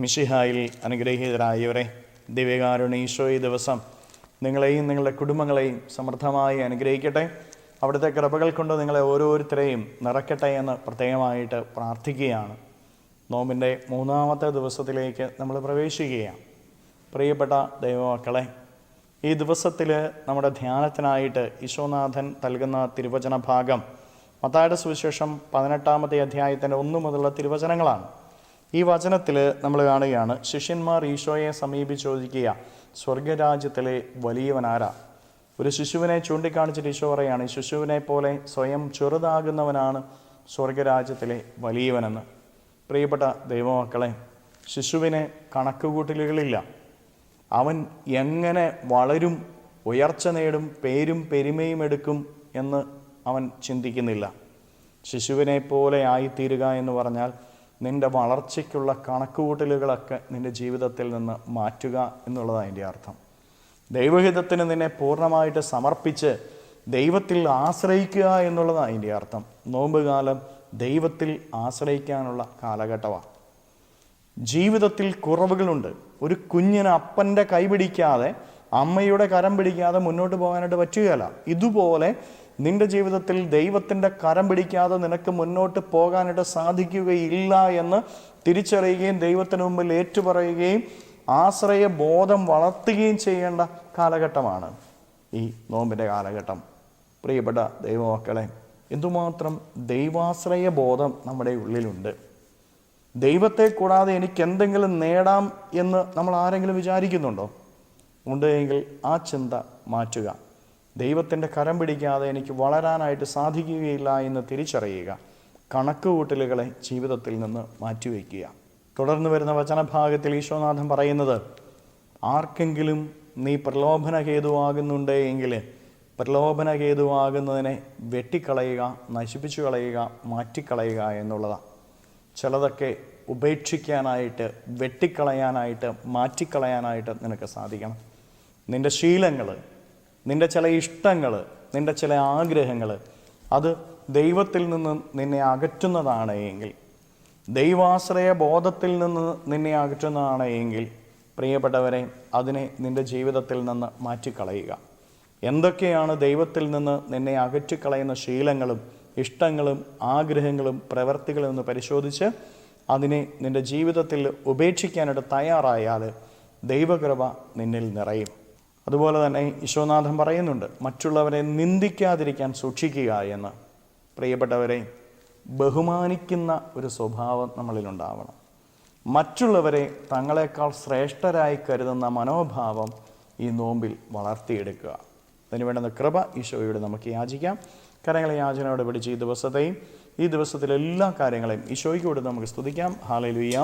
മിശിഹായിൽ അനുഗ്രഹീതരായവരെ, ദിവ്യകാരുണ്യ ഈശോ ഈ ദിവസം നിങ്ങളെയും നിങ്ങളുടെ കുടുംബങ്ങളെയും സമൃദ്ധമായി അനുഗ്രഹിക്കട്ടെ. അവിടുത്തെ കൃപകൾ കൊണ്ട് നിങ്ങളെ ഓരോരുത്തരെയും നിറയ്ക്കട്ടെ എന്ന് പ്രത്യേകമായിട്ട് പ്രാർത്ഥിക്കുകയാണ്. നോമ്പിൻ്റെ 3-ാമത്തെ ദിവസത്തിലേക്ക് നമ്മൾ പ്രവേശിക്കുകയാണ്. പ്രിയപ്പെട്ട ദൈവമക്കളെ, ഈ ദിവസത്തിൽ നമ്മുടെ ധ്യാനത്തിനായിട്ട് ഈശോനാഥൻ നൽകുന്ന തിരുവചന ഭാഗം മത്തായിയുടെ സുവിശേഷം 18-ാമത്തെ അധ്യായത്തിൻ്റെ 1 മുതലുള്ള തിരുവചനങ്ങളാണ്. ഈ വചനത്തിൽ നമ്മൾ കാണുകയാണ്, ശിഷ്യന്മാർ ഈശോയെ സമീപിച്ച് ചോദിക്കുക, സ്വർഗരാജ്യത്തിലെ വലിയവനാരാ? ഒരു ശിശുവിനെ ചൂണ്ടിക്കാണിച്ചിട്ട് ഈശോ പറയാണ്, ശിശുവിനെ പോലെ സ്വയം ചെറുതാകുന്നവനാണ് സ്വർഗരാജ്യത്തിലെ വലിയവനെന്ന്. പ്രിയപ്പെട്ട ദൈവമക്കളെ, ശിശുവിന് കണക്കുകൂട്ടലുകളില്ല. അവൻ എങ്ങനെ വളരും, ഉയർച്ച നേടും, പേരും പെരുമയും എടുക്കും എന്ന് അവൻ ചിന്തിക്കുന്നില്ല. ശിശുവിനെ പോലെ ആയിത്തീരുക എന്ന് പറഞ്ഞാൽ നിൻ്റെ വളർച്ചയ്ക്കുള്ള കണക്കുകൂട്ടലുകളൊക്കെ നിൻ്റെ ജീവിതത്തിൽ നിന്ന് മാറ്റുക എന്നുള്ളതാണ് അതിൻ്റെ അർത്ഥം. ദൈവഹിതത്തിന് നിന്നെ പൂർണ്ണമായിട്ട് സമർപ്പിച്ച് ദൈവത്തിൽ ആശ്രയിക്കുക എന്നുള്ളതാണ് അതിൻ്റെ അർത്ഥം. നോമ്പ് കാലം ദൈവത്തിൽ ആശ്രയിക്കാനുള്ള കാലഘട്ടമാണ്. ജീവിതത്തിൽ കുറവുകളുണ്ട്. ഒരു കുഞ്ഞിന് അപ്പൻ്റെ കൈ പിടിക്കാതെ, അമ്മയുടെ കരം പിടിക്കാതെ മുന്നോട്ട് പോകാനായിട്ട് പറ്റുകയില്ല. ഇതുപോലെ നിന്റെ ജീവിതത്തിൽ ദൈവത്തിൻ്റെ കരം പിടിക്കാതെ നിനക്ക് മുന്നോട്ട് പോകാനായിട്ട് സാധിക്കുകയില്ല എന്ന് തിരിച്ചറിയുകയും ദൈവത്തിന് മുമ്പിൽ ഏറ്റുപറയുകയും ആശ്രയ ബോധം വളർത്തുകയും ചെയ്യേണ്ട കാലഘട്ടമാണ് ഈ നോമ്പിൻ്റെ കാലഘട്ടം. പ്രിയപ്പെട്ട ദൈവമക്കളെ, എന്തുമാത്രം ദൈവാശ്രയ ബോധം നമ്മുടെ ഉള്ളിലുണ്ട്. ദൈവത്തെ കൂടാതെ എനിക്ക് എന്തെങ്കിലും നേടാം എന്ന് നമ്മൾ ആരെങ്കിലും വിചാരിക്കുന്നുണ്ടോ? ഉണ്ടെങ്കിൽ ആ ചിന്ത മാറ്റുക. ദൈവത്തിൻ്റെ കരം പിടിക്കാതെ എനിക്ക് വളരാനായിട്ട് സാധിക്കുകയില്ല എന്ന് തിരിച്ചറിയുക. കണക്കുകൂട്ടലുകളെ ജീവിതത്തിൽ നിന്ന് മാറ്റിവെക്കുക. തുടർന്ന് വരുന്ന വചനഭാഗത്തിൽ ഈശോനാഥൻ പറയുന്നത്, ആർക്കെങ്കിലും നീ പ്രലോഭന ഹേതുവാകുന്നുണ്ട് എങ്കിൽ പ്രലോഭന ഹേതുവാകുന്നതിനെ വെട്ടിക്കളയുക, നശിപ്പിച്ചു കളയുക, മാറ്റിക്കളയുക എന്നുള്ളതാണ്. ചിലതൊക്കെ ഉപേക്ഷിക്കാനായിട്ട്, വെട്ടിക്കളയാനായിട്ട്, മാറ്റിക്കളയാനായിട്ട് നിനക്ക് സാധിക്കണം. നിൻ്റെ ശീലങ്ങൾ, നിൻ്റെ ചില ഇഷ്ടങ്ങൾ, നിൻ്റെ ചില ആഗ്രഹങ്ങൾ, അത് ദൈവത്തിൽ നിന്ന് നിന്നെ അകറ്റുന്നതാണ് എങ്കിൽ, ദൈവാശ്രയ ബോധത്തിൽ നിന്ന് നിന്നെ അകറ്റുന്നതാണ് എങ്കിൽ, പ്രിയപ്പെട്ടവരെ, അതിനെ നിൻ്റെ ജീവിതത്തിൽ നിന്ന് മാറ്റിക്കളയുക. എന്തൊക്കെയാണ് ദൈവത്തിൽ നിന്ന് നിന്നെ അകറ്റിക്കളയുന്ന ശീലങ്ങളും ഇഷ്ടങ്ങളും ആഗ്രഹങ്ങളും പ്രവൃത്തികളും എന്ന് പരിശോധിച്ച് അതിനെ നിൻ്റെ ജീവിതത്തിൽ ഉപേക്ഷിക്കാനായിട്ട് തയ്യാറായാൽ ദൈവകൃപ നിന്നിൽ നിറയും. അതുപോലെ തന്നെ ഈശോനാഥൻ പറയുന്നുണ്ട്, മറ്റുള്ളവരെ നിന്ദിക്കാതിരിക്കാൻ സൂക്ഷിക്കുക എന്ന്. പ്രിയപ്പെട്ടവരെ, ബഹുമാനിക്കുന്ന ഒരു സ്വഭാവം നമ്മളിലുണ്ടാവണം. മറ്റുള്ളവരെ തങ്ങളെക്കാൾ ശ്രേഷ്ഠരായി കരുതുന്ന മനോഭാവം ഈ നോമ്പിൽ വളർത്തിയെടുക്കുക. അതിന് വേണ്ടുന്ന കൃപ ഈശോയോട് നമുക്ക് യാചിക്കാം. കരങ്ങളെ യാചനയോടെ പിടിച്ച് ഈ ദിവസത്തിലെ എല്ലാ കാര്യങ്ങളെയും ഈശോയ്ക്കോട് നമുക്ക് സ്തുതിക്കാം. ഹല്ലേലൂയ.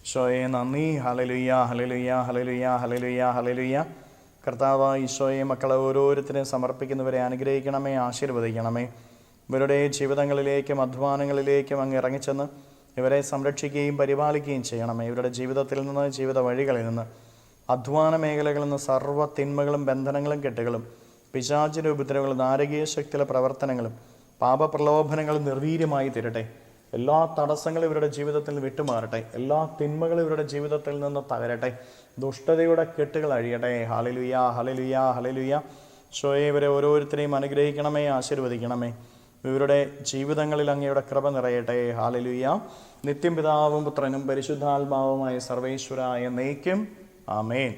ഈശോയെ നന്ദി. Hallelujah, hallelujah, hallelujah, hallelujah, hallelujah. കർത്താവ് ഈശോയെ മക്കളെ ഓരോരുത്തരെയും സമർപ്പിക്കുന്നവരെ അനുഗ്രഹിക്കണമേ, ആശീർവദിക്കണമേ. ഇവരുടെ ജീവിതങ്ങളിലേക്കും അധ്വാനങ്ങളിലേക്കും അങ്ങ് ഇറങ്ങിച്ചെന്ന് ഇവരെ സംരക്ഷിക്കുകയും പരിപാലിക്കുകയും ചെയ്യണമേ. ഇവരുടെ ജീവിതത്തിൽ നിന്ന്, ജീവിത വഴികളിൽ നിന്ന്, അധ്വാന മേഖലകളിൽ നിന്ന് സർവ്വ തിന്മകളും ബന്ധനങ്ങളും കെട്ടുകളും പിശാചിൻ്റെ ഉപദ്രവങ്ങളും നാരകീയ ശക്തിയിലെ പ്രവർത്തനങ്ങളും പാപപ്രലോഭനങ്ങളും നിർവീര്യമായി തീരട്ടെ. എല്ലാ തടസ്സങ്ങളും ഇവരുടെ ജീവിതത്തിൽ നിന്ന് വിട്ടുമാറട്ടെ. എല്ലാ തിന്മകളും ഇവരുടെ ജീവിതത്തിൽ നിന്ന് തകരട്ടെ. ദുഷ്ടതയുടെ കെട്ടുകൾ അഴിയട്ടെ. Hallelujah, hallelujah, hallelujah. ഈശോയെ ഇവരെ ഓരോരുത്തരെയും അനുഗ്രഹിക്കണമേ, ആശീർവദിക്കണമേ. ഇവരുടെ ജീവിതങ്ങളിൽ അങ്ങയുടെ കൃപ നിറയട്ടെ. ഹല്ലേലൂയ. നിത്യം പിതാവും പുത്രനും പരിശുദ്ധാത്മാവുമായ സർവേശ്വരായ എന്നേക്കും ആമേൻ.